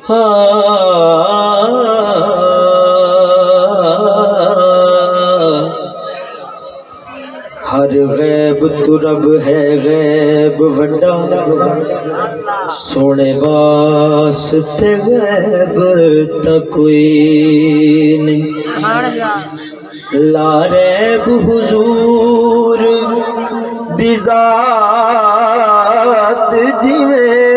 हर गैब तू रब है गैब वड्डा सोने वास्ते गैब ता कोई नहीं ला रैब हुजूर दी ज़ात जिवें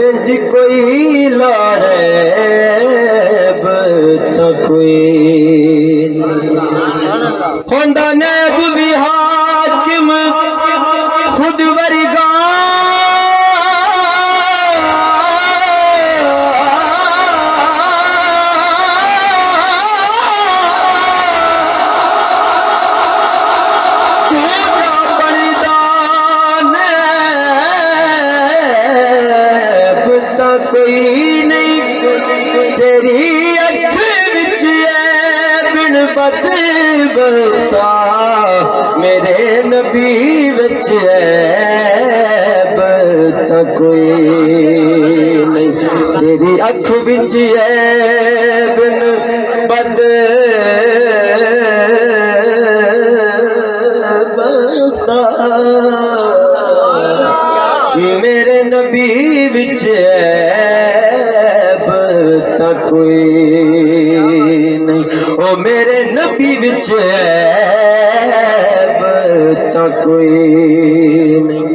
इंज कोई ला रैब ता कोई होंदा नैब भी हाकिम खुद वरगा कोई नहीं तेरी अख विच बिन बदबख्ता मेरे नबी विच ता कोई नहीं तेरी अख विच बिन बदबख्ता मेरे नबी विच ता कोई नहीं ओ मेरे नबी विच ता कोई नहीं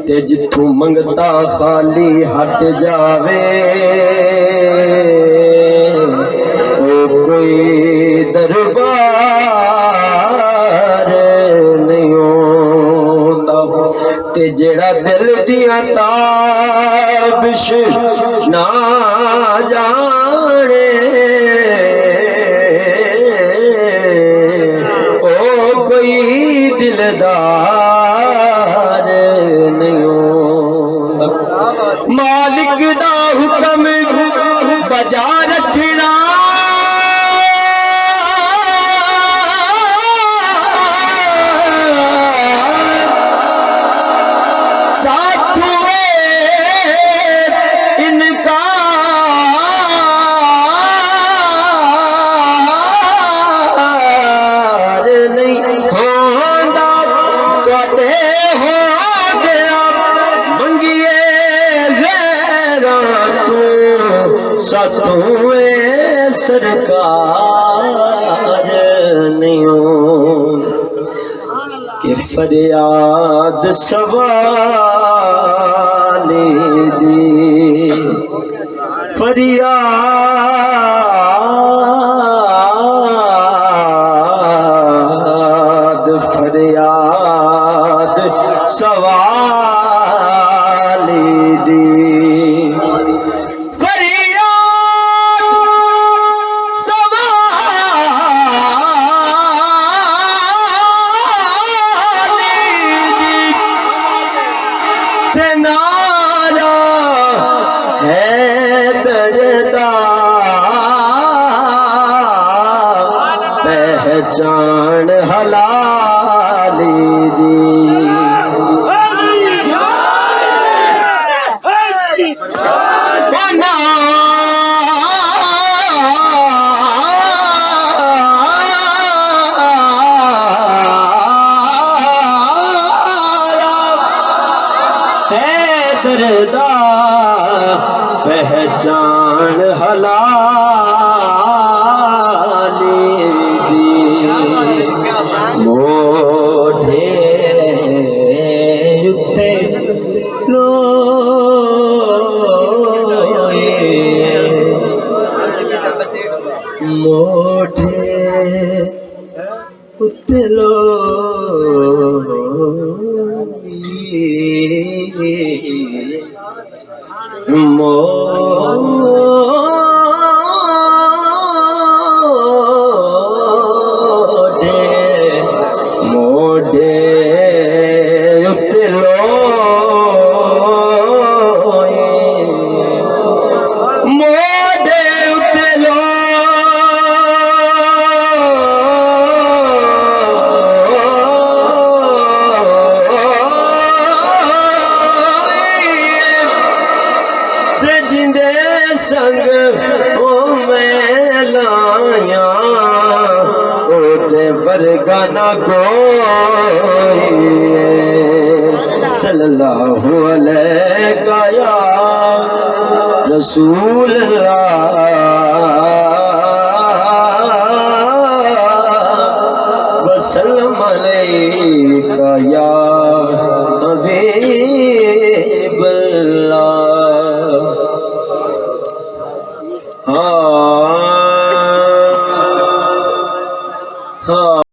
ते जिथों मंगता खाली हट जावे ओ कोई दरबार नहीं होंदा ते जेड़ा दिल दियां ताबिश ना जाने ओ कोई दिलदार नहीं होंदा मालिक दा हुक्म बजा रखना सतुए सरकार नहीं हो कि फरियाद सवाले दी फरियाद सवाले दी नारा है दर्दा पहचान हलाली दी दर्दा पहचान हलाली दी मोढ़े उत्ते लोए मोढ़े उत्ते मोढ़े उत्ते संग ओ मैं लाया ओदे वर्गा ना कोई सल्लल्लाहु अलैहि या रसूल अल्लाह वसल्लम अलैका या हबीब